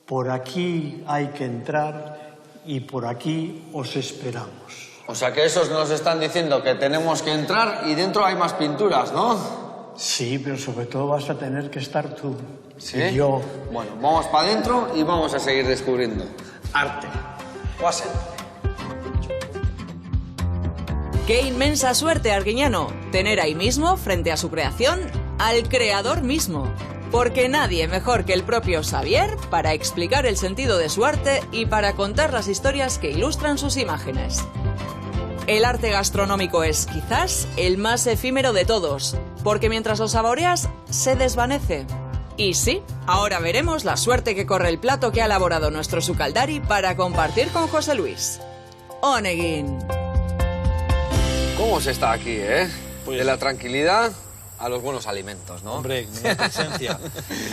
por aquí hay que entrar y por aquí os esperamos. O sea que esos nos están diciendo que tenemos que entrar y dentro hay más pinturas, ¿no? Sí, pero sobre todo vas a tener que estar tú. ¿Sí? Y yo. Bueno, vamos para adentro y vamos a seguir descubriendo arte. Pasen. ¡Qué inmensa suerte, Arguiñano! Tener ahí mismo, frente a su creación, al creador mismo. Porque nadie mejor que el propio Xavier para explicar el sentido de su arte y para contar las historias que ilustran sus imágenes. El arte gastronómico es, quizás, el más efímero de todos, porque mientras lo saboreas, se desvanece. Y sí, ahora veremos la suerte que corre el plato que ha elaborado nuestro Sukaldari para compartir con José Luis. ¡Onegin! ¿Cómo se está aquí, eh? Pues- De la tranquilidad a los buenos alimentos, ¿no? Hombre, menuda presencia.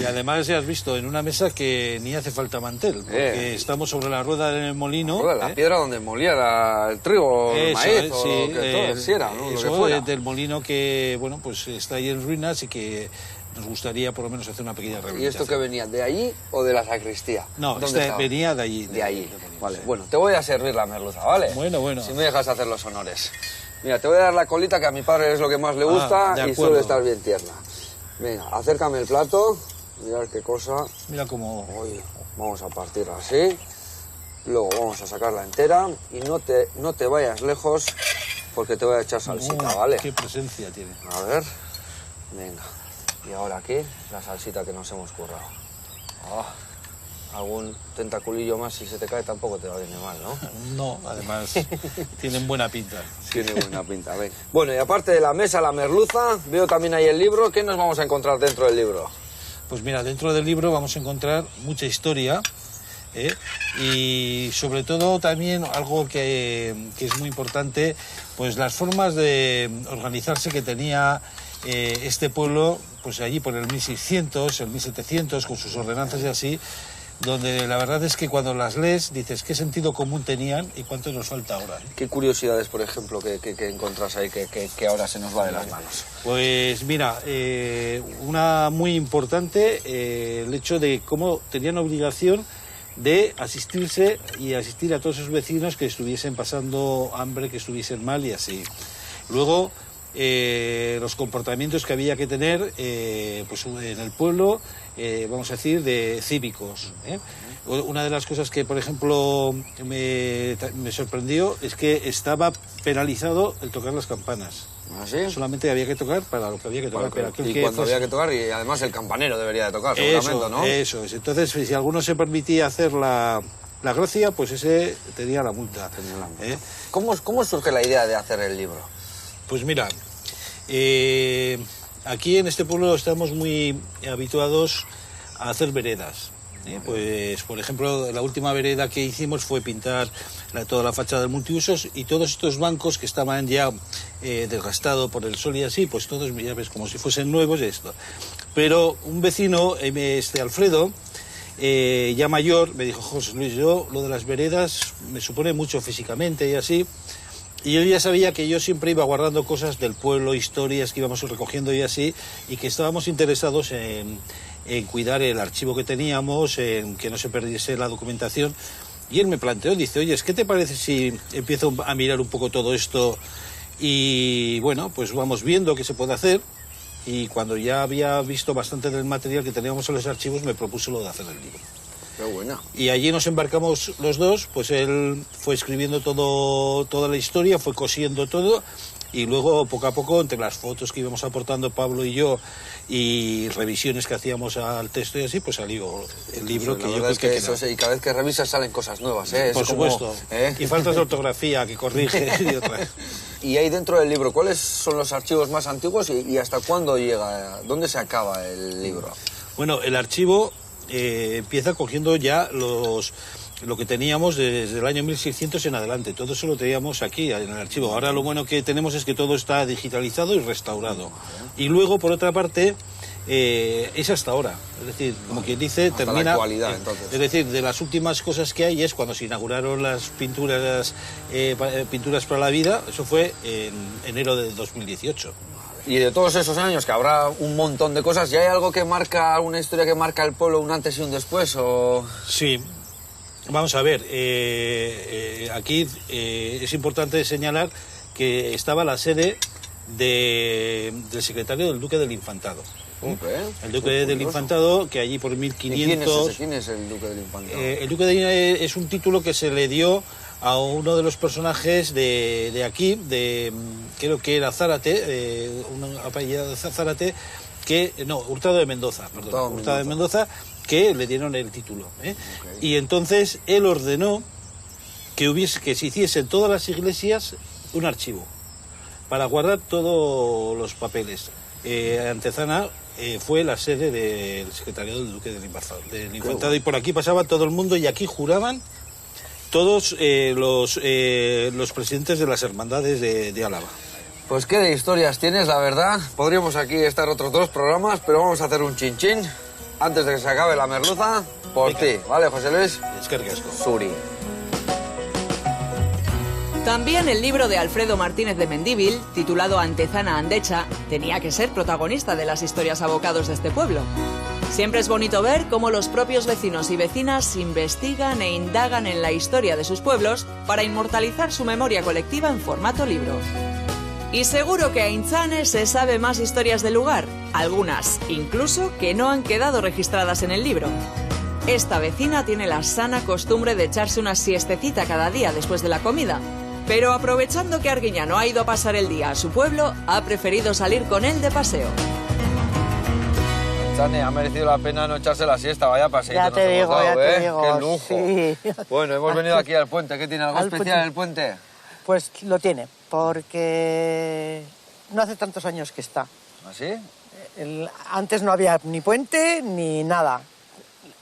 Y además ya has visto en una mesa que ni hace falta mantel, porque estamos sobre la rueda del molino. La piedra donde molía el trigo, el Eso, maíz, o sí, lo que todo si era, ¿no? Lo eso que fuera. del molino que, bueno, pues está ahí en ruinas y que nos gustaría por lo menos hacer una pequeña ¿Y rehabilitación. esto qué venía? ¿De allí o de la sacristía? No, ¿Dónde este estaba? venía de allí. De allí. Vale, sí. bueno, te voy a servir la merluza, ¿vale? Bueno. Si me dejas hacer los honores. Mira, te voy a dar la colita, que a mi padre es lo que más le gusta de y acuerdo. suele estar bien tierna. Venga, acércame el plato. Mirad qué cosa. Mira cómo... Oye, vamos a partirla así. Luego vamos a sacarla entera. Y no te vayas lejos porque te voy a echar salsita, ¿vale? Qué presencia tiene. A ver. Venga. Y ahora aquí, la salsita que nos hemos currado. Ah, algún tentaculillo más, si se te cae tampoco te va a venir mal, ¿no? No, además tienen buena pinta. Tiene buena pinta, ven. Bueno, y aparte de la mesa, la merluza, veo también ahí el libro. ¿Qué nos vamos a encontrar dentro del libro? Pues mira, dentro del libro vamos a encontrar mucha historia, ¿eh? Y sobre todo también algo que es muy importante, pues las formas de organizarse que tenía este pueblo, pues allí por el 1600, el 1700, con sus ordenanzas y así, donde la verdad es que cuando las lees dices qué sentido común tenían y cuánto nos falta ahora, ¿eh? ¿Qué curiosidades, por ejemplo, que encontrás ahí que ahora se nos va de las manos? Pues mira, una muy importante, el hecho de cómo tenían obligación de asistirse y asistir a todos esos vecinos que estuviesen pasando hambre, que estuviesen mal y así. Luego, los comportamientos que había que tener pues en el pueblo, vamos a decir, de cívicos, ¿eh? Una de las cosas que, por ejemplo, me sorprendió es que estaba penalizado el tocar las campanas. ¿Ah, sí? Solamente había que tocar para lo que había que tocar. Pero aquel Y que cuando fuese- había que tocar, y además el campanero debería de tocar, seguramente, ¿no? Eso es. Entonces, si alguno se permitía hacer la gracia, pues ese tenía la multa. Tenía la multa. ¿Eh? ¿Cómo surge la idea de hacer el libro? Pues mira, aquí en este pueblo estamos muy habituados a hacer veredas. Pues, por ejemplo, la última vereda que hicimos fue pintar toda la fachada del multiusos y todos estos bancos que estaban ya desgastados por el sol y así, pues todos, ya ves, como si fuesen nuevos y esto. Pero un vecino, Alfredo, ya mayor, me dijo: José Luis, yo lo de las veredas me supone mucho físicamente y así. Y yo ya sabía que yo siempre iba guardando cosas del pueblo, historias que íbamos recogiendo y así, y que estábamos interesados en cuidar el archivo que teníamos, en que no se perdiese la documentación. Y él me planteó, dice: oye, ¿qué te parece si empiezo a mirar un poco todo esto? Y bueno, pues vamos viendo qué se puede hacer. Y cuando ya había visto bastante del material que teníamos en los archivos, me propuso lo de hacer el libro. Qué buena. Y allí nos embarcamos los dos, pues él fue escribiendo toda la historia, fue cosiendo todo, y luego poco a poco, entre las fotos que íbamos aportando Pablo y yo, y revisiones que hacíamos al texto y así, pues salió el libro La que yo verdad creo es que que eso, queda. y cada vez que revisas salen cosas nuevas, ¿eh? Por Es como, supuesto. ¿eh? Y faltas de ortografía que corrige y otras. Y ahí dentro del libro, ¿cuáles son los archivos más antiguos y hasta cuándo llega? ¿Dónde se acaba el libro? Bueno, el archivo empieza cogiendo ya los lo que teníamos desde el año 1600 en adelante. Todo eso lo teníamos aquí, en el archivo. Ahora lo bueno que tenemos es que todo está digitalizado y restaurado. Y luego, por otra parte, es hasta ahora. Es decir, como quien dice, hasta termina... la actualidad, entonces. Es decir, de las últimas cosas que hay es cuando se inauguraron las pinturas para la vida. Eso fue en enero de 2018. Y de todos esos años, que habrá un montón de cosas, ¿ya hay algo que marca, alguna historia que marca el pueblo, un antes y un después? O... Sí. Vamos a ver, aquí es importante señalar que estaba la sede del secretario del Duque del Infantado. El Duque del Infantado, que allí por 1500... ¿Quién es el Duque del Infantado? El Duque del es un título que se le dio a uno de los personajes de aquí, creo que era Zárate, un apellido de Zárate, Hurtado de Mendoza, perdón, Hurtado de Mendoza, que le dieron el título. Okay. Y entonces él ordenó que se hiciese en todas las iglesias un archivo para guardar todos los papeles. Antezana fue la sede del secretario del Duque del Infantado, y por aquí pasaba todo el mundo y aquí juraban todos los presidentes de las hermandades de Álava. Pues qué de historias tienes, la verdad. Podríamos aquí estar otros 2 programas, pero vamos a hacer un chinchín antes de que se acabe la merluza por ti, ¿vale, José Luis? Eskerrik asko. Suri. También el libro de Alfredo Martínez de Mendívil, titulado Antezana Andecha, tenía que ser protagonista de las historias abocados de este pueblo. Siempre es bonito ver cómo los propios vecinos y vecinas investigan e indagan en la historia de sus pueblos para inmortalizar su memoria colectiva en formato libro. Y seguro que a Aintzane se sabe más historias del lugar, algunas incluso que no han quedado registradas en el libro. Esta vecina tiene la sana costumbre de echarse una siestecita cada día después de la comida, pero aprovechando que Arguiñano ha ido a pasar el día a su pueblo, ha preferido salir con él de paseo. Aintzane, ha merecido la pena no echarse la siesta, vaya paseíto. Ya te digo, dado, ya te digo. ¡Qué lujo! Sí. Bueno, hemos venido aquí al puente. ¿Qué tiene? ¿Algo especial el puente? Pues lo tiene, porque no hace tantos años que está. ¿Ah, sí? Antes no había ni puente ni nada.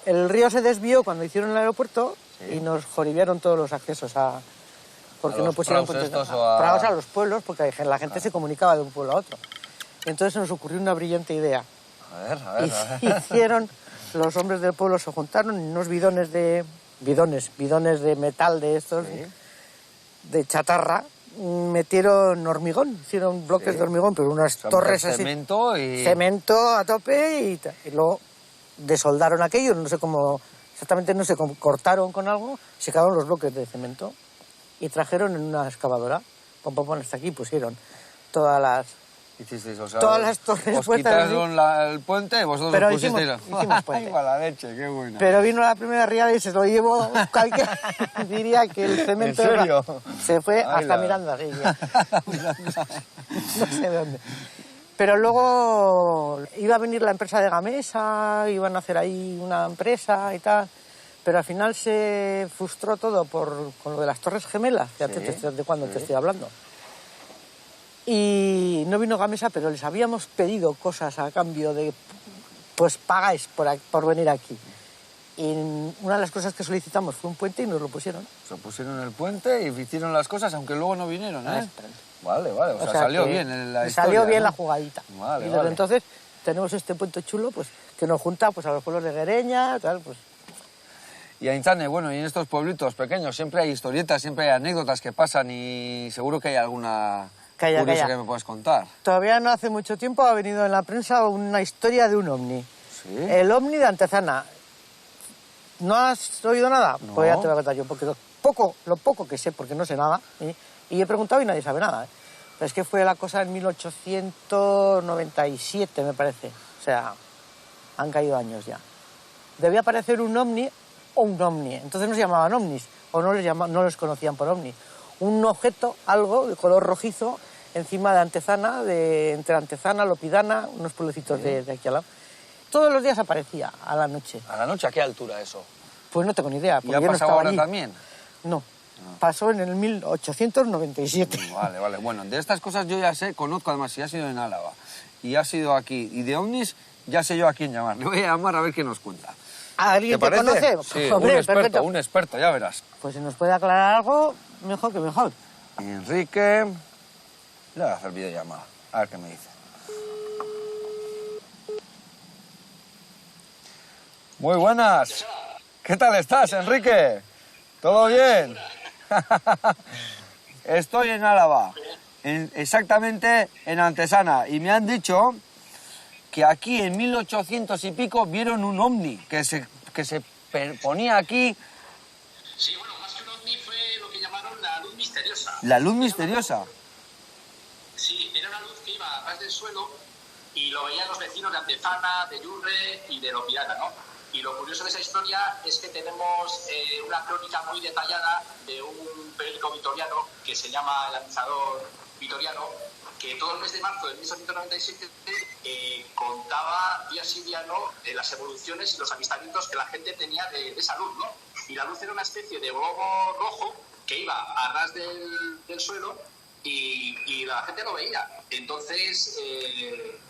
El río se desvió cuando hicieron el aeropuerto y nos joribiaron todos los accesos porque no pusieron puentes a los pueblos, porque la gente se comunicaba de un pueblo a otro. Y entonces se nos ocurrió una brillante idea. A ver. Hicieron, los hombres del pueblo se juntaron en unos bidones de metal de estos, de chatarra, metieron hormigón, hicieron bloques de hormigón, pero unas torres así. Cemento a tope y luego desoldaron aquello, no sé cómo, exactamente no sé cómo, cortaron con algo, se quedaron los bloques de cemento y trajeron en una excavadora, hasta aquí pusieron todas las... ¿Hicisteis? O sea, todas las torres os puestas. quitaron el puente y vosotros pero os pusisteis... hicimos puente. ¡Ay, la leche, qué buena! Pero vino la primera riada y se lo llevó cualquiera. Diría que el cemento... ¿En serio? Se fue hasta Miranda, sí. No sé de dónde. Pero luego iba a venir la empresa de Gamesa, iban a hacer ahí una empresa y tal, pero al final se frustró todo con lo de las Torres Gemelas, de cuando te estoy hablando. Y no vino Gamesa, pero les habíamos pedido cosas a cambio de, pues pagáis por venir aquí. Y una de las cosas que solicitamos fue un puente y nos lo pusieron. Se pusieron el puente y hicieron las cosas, aunque luego no vinieron, ¿eh? Vale, o sea, salió bien la historia. Salió bien, ¿no? La jugadita. Vale, y desde entonces tenemos este puente chulo, pues que nos junta pues a los pueblos de Guereña, tal, pues. Y Aintzane, bueno, y en estos pueblitos pequeños siempre hay historietas, siempre hay anécdotas que pasan y seguro que hay alguna curiosa que me puedes contar. Todavía no hace mucho tiempo ha venido en la prensa una historia de un ovni. ¿Sí? El ovni de Antezana. ¿No has oído nada? No. Pues ya te voy a contar yo, porque lo poco que sé, porque no sé nada, y he preguntado y nadie sabe nada. Pero es que fue la cosa en 1897, me parece. O sea, han caído años ya. Debía aparecer un ovni o un ovni. Entonces no se llamaban ovnis, o no les conocían por ovni. Un objeto, algo de color rojizo, encima de Antezana, entre Antezana, Lopidana, unos pueblecitos de aquí al lado. Todos los días aparecía a la noche. ¿A la noche a qué altura eso? Pues no tengo ni idea. ¿Y ha pasado ahora también? No. Pasó en el 1897. Vale. Bueno, de estas cosas yo ya sé, conozco además, si ha sido en Álava y ha sido aquí. Y de ovnis ya sé yo a quién llamar. Le voy a llamar a ver qué nos cuenta. ¿Alguien ¿Te que parece? conoce? Sí, Hombre, perfecto. un experto, ya verás. Pues si nos puede aclarar algo, mejor que mejor. Enrique... Le voy a hacer videollamada, a ver qué me dice. Muy buenas. ¿Qué tal estás, Enrique? ¿Todo bien? Estoy en Álava, exactamente en Antesana, y me han dicho que aquí en 1800 y pico vieron un ovni que se ponía aquí. Sí, bueno, más que un ovni fue lo que llamaron la luz misteriosa. ¿La luz misteriosa? Sí, era una luz que iba a ras del suelo y lo veían los vecinos de Antezana, de Yurre y de Lopidana, ¿no? Y lo curioso de esa historia es que tenemos una crónica muy detallada de un periódico vitoriano que se llama El Avisador Vitoriano, que todo el mes de marzo de 1897 contaba día sí día no las evoluciones y los avistamientos que la gente tenía de esa luz, ¿no? Y la luz era una especie de globo rojo que iba a ras del suelo y la gente lo veía. Entonces,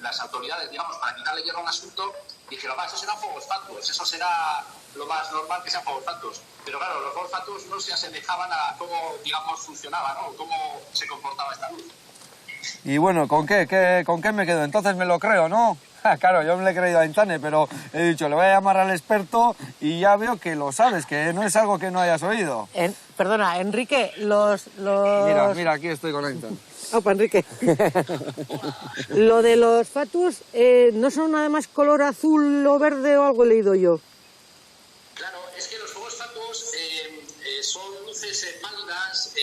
las autoridades, digamos, para quitarle hierro al asunto, dijeron, eso serán fuegos fatuos, eso será lo más normal que sean fuegos fatuos. Pero claro, los fuegos fatuos no se asemejaban a cómo, digamos, funcionaba, ¿no? Cómo se comportaba esta luz. Y bueno, ¿con qué me quedo? Entonces me lo creo, ¿no? Claro, yo me lo he creído a Intane, pero he dicho, le voy a llamar al experto y ya veo que lo sabes, que no es algo que no hayas oído. Perdona, Enrique, los... Mira, aquí estoy con Intane. Opa, Enrique. Lo de los fatus, ¿no son además color azul o verde o algo he leído yo? Claro, es que los fuegos fatuos son luces pálidas,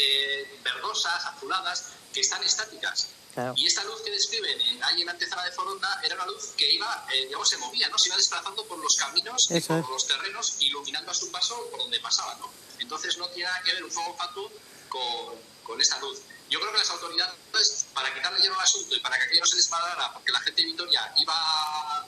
verdosas, azuladas, que están estáticas. Claro. Y esta luz que describen ahí en Antezana de Foronda era una luz que iba, digamos, se movía, ¿no? Se iba desplazando por los caminos, y por los terrenos, iluminando a su paso por donde pasaba, ¿no? Entonces no tiene nada que ver un fuego fatuo con esta luz. Yo creo que las autoridades, para quitarle hierro al asunto y para que aquello no se desmadrara, porque la gente de Vitoria iba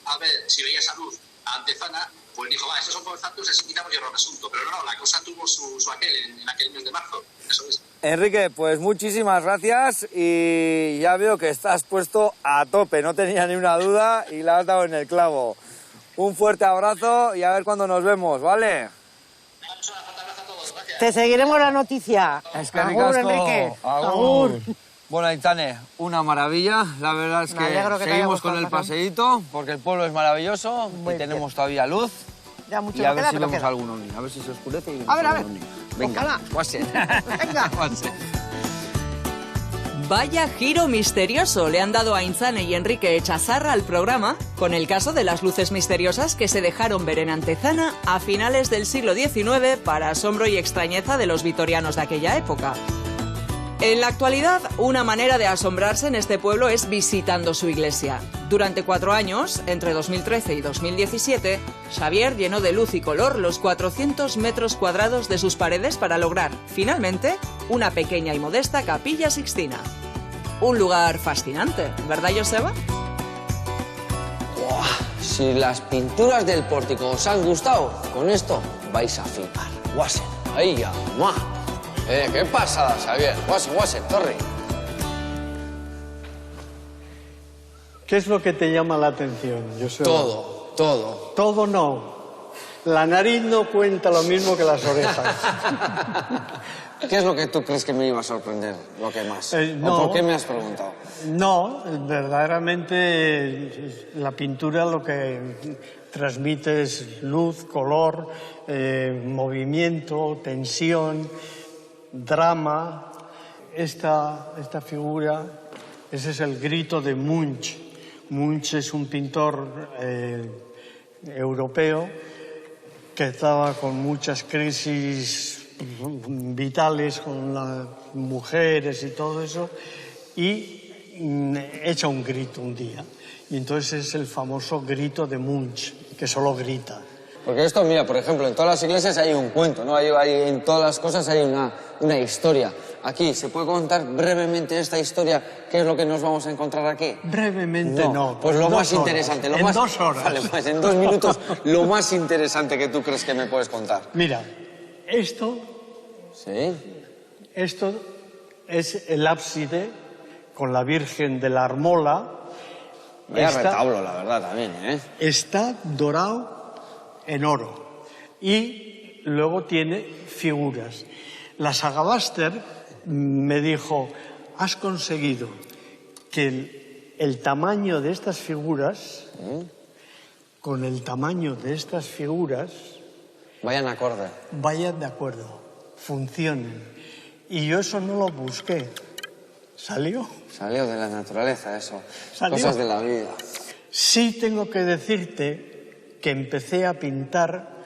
a ver si veía esa luz a Antezana, pues dijo, estos son fuegos fatuos, les quitamos hierro al asunto. Pero no, la cosa tuvo su aquel en aquel mes de marzo. Eso es. Enrique, pues muchísimas gracias y ya veo que estás puesto a tope, no tenía ni una duda y la has dado en el clavo. Un fuerte abrazo y a ver cuándo nos vemos, ¿vale? Te seguiremos la noticia. Agur, Enrique. Agur. Bueno, Aitane, una maravilla. La verdad es que seguimos con el paseíto porque el pueblo es maravilloso y tenemos todavía luz. Ya mucho y a ver si vemos algún ovni. A ver si se oscurece y vemos algún ovni. Venga, guase. Venga. Vaya giro misterioso le han dado a Aintzane y Enrique Echazarra al programa con el caso de las luces misteriosas que se dejaron ver en Antezana a finales del siglo XIX para asombro y extrañeza de los vitorianos de aquella época. En la actualidad, una manera de asombrarse en este pueblo es visitando su iglesia. Durante 4 años, entre 2013 y 2017, Xavier llenó de luz y color los 400 metros cuadrados de sus paredes para lograr, finalmente, una pequeña y modesta capilla sixtina. Un lugar fascinante, ¿verdad, Joseba? Si las pinturas del pórtico os han gustado, con esto vais a flipar. Guasen, ahí ya, ¡mua! ¿Qué pasada, Xavier? Guasen, torre. ¿Qué es lo que te llama la atención, Joseba? Todo. Todo no. La nariz no cuenta lo mismo que las orejas. ¿Qué es lo que tú crees que me iba a sorprender, lo que más? No. ¿O por qué me has preguntado? No, verdaderamente la pintura lo que transmite es luz, color, movimiento, tensión, drama. Esta figura, ese es el grito de Munch. Munch es un pintor europeo que estaba con muchas crisis vitales con las mujeres y todo eso, y echa un grito un día. Y entonces es el famoso grito de Munch, que solo grita. Porque esto, mira, por ejemplo, en todas las iglesias hay un cuento, ¿no? En todas las cosas hay una historia. Aquí, ¿se puede contar brevemente esta historia? ¿Qué es lo que nos vamos a encontrar aquí? Brevemente no. Pues lo más interesante. En 2 horas. Vale, pues en 2 minutos, lo más interesante que tú crees que me puedes contar. Mira, esto es el ábside con la Virgen de la Armola. Vaya retablo, la verdad, también, ¿eh? Está dorado en oro. y luego tiene figuras. La Sagabaster me dijo, has conseguido que el tamaño de estas figuras, con el tamaño de estas figuras, Vayan acorde. vayan de acuerdo, funcionen. Y yo eso no lo busqué. ¿Salió? Salió de la naturaleza eso. Salió. Cosas de la vida. Sí tengo que decirte que empecé a pintar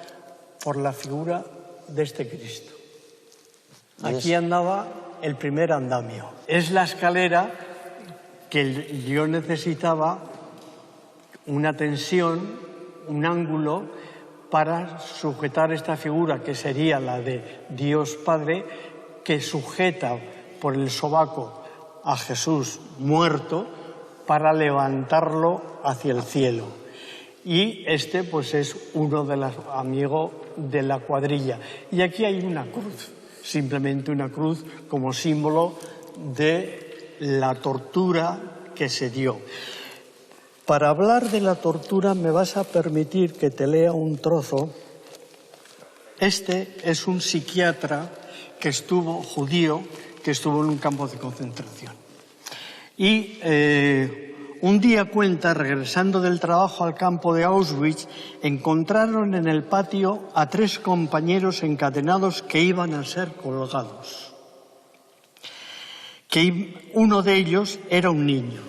por la figura de este Cristo. Aquí andaba el primer andamio. Es la escalera que yo necesitaba una tensión, un ángulo para sujetar esta figura que sería la de Dios Padre, que sujeta por el sobaco a Jesús muerto para levantarlo hacia el cielo. Y este pues es uno de los amigos de la cuadrilla. Y aquí hay una cruz, simplemente una cruz como símbolo de la tortura que se dio. Para hablar de la tortura me vas a permitir que te lea un trozo. Este es un psiquiatra que estuvo judío, que estuvo en un campo de concentración. Y un día cuenta, regresando del trabajo al campo de Auschwitz, encontraron en el patio a 3 compañeros encadenados que iban a ser colgados. Que uno de ellos era un niño.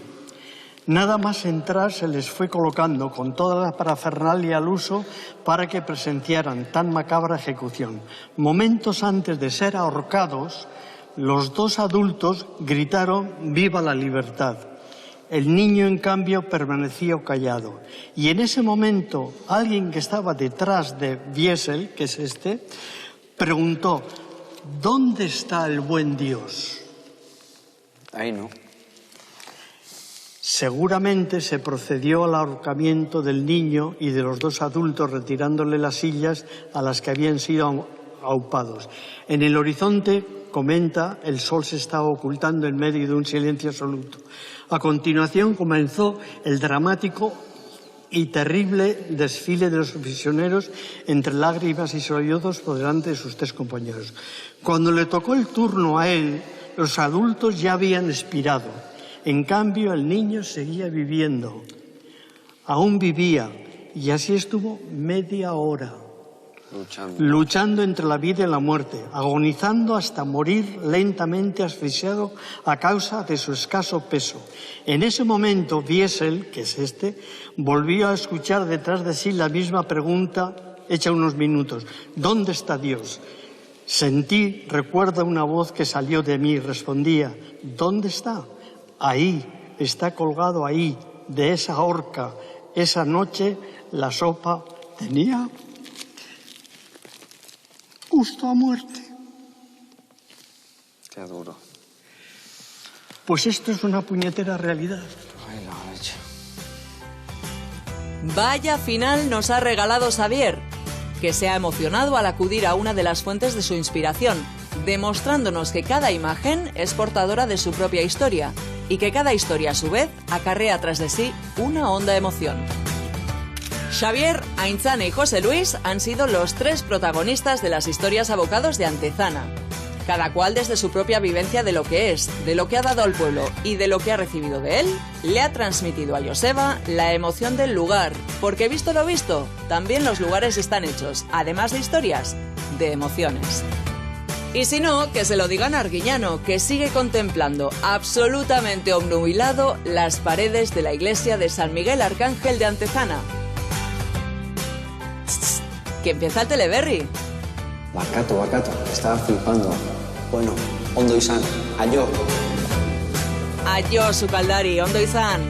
Nada más entrar se les fue colocando con toda la parafernalia al uso para que presenciaran tan macabra ejecución. Momentos antes de ser ahorcados, los 2 adultos gritaron «¡Viva la libertad!». El niño, en cambio, permaneció callado. Y en ese momento, alguien que estaba detrás de Wiesel, que es este, preguntó «¿Dónde está el buen Dios?». Ahí no. Seguramente se procedió al ahorcamiento del niño y de los 2 adultos, retirándole las sillas a las que habían sido aupados. En el horizonte, comenta, el sol se estaba ocultando en medio de un silencio absoluto. A continuación comenzó el dramático y terrible desfile de los prisioneros entre lágrimas y sollozos por delante de sus 3 compañeros. Cuando le tocó el turno a él, los adultos ya habían expirado. En cambio, el niño seguía viviendo. Aún vivía, y así estuvo media hora. Luchando entre la vida y la muerte, agonizando hasta morir lentamente asfixiado a causa de su escaso peso. En ese momento, Wiesel, que es este, volvió a escuchar detrás de sí la misma pregunta hecha unos minutos. ¿Dónde está Dios? Sentí, recuerda una voz que salió de mí, respondía, ¿dónde está? Ahí, está colgado ahí, de esa horca. Esa noche la sopa tenía gusto a muerte. Qué duro. Pues esto es una puñetera realidad. Ay, la leche. Vaya final nos ha regalado Xavier, que se ha emocionado al acudir a una de las fuentes de su inspiración, demostrándonos que cada imagen es portadora de su propia historia y que cada historia a su vez acarrea tras de sí una honda emoción. Xavier, Aintzane y José Luis han sido los 3 protagonistas de las historias abocados de Antezana, cada cual desde su propia vivencia de lo que es, de lo que ha dado al pueblo y de lo que ha recibido de él, le ha transmitido a Joseba la emoción del lugar, porque visto lo visto, también los lugares están hechos, además de historias, de emociones. Y si no, que se lo digan a Arguiñano, que sigue contemplando absolutamente obnubilado las paredes de la iglesia de San Miguel Arcángel de Antezana. Que empieza el Teleberri. Barkatu, estaba flipando. Bueno, ondo izan, aio. Aio, Sukaldari, ondo izan.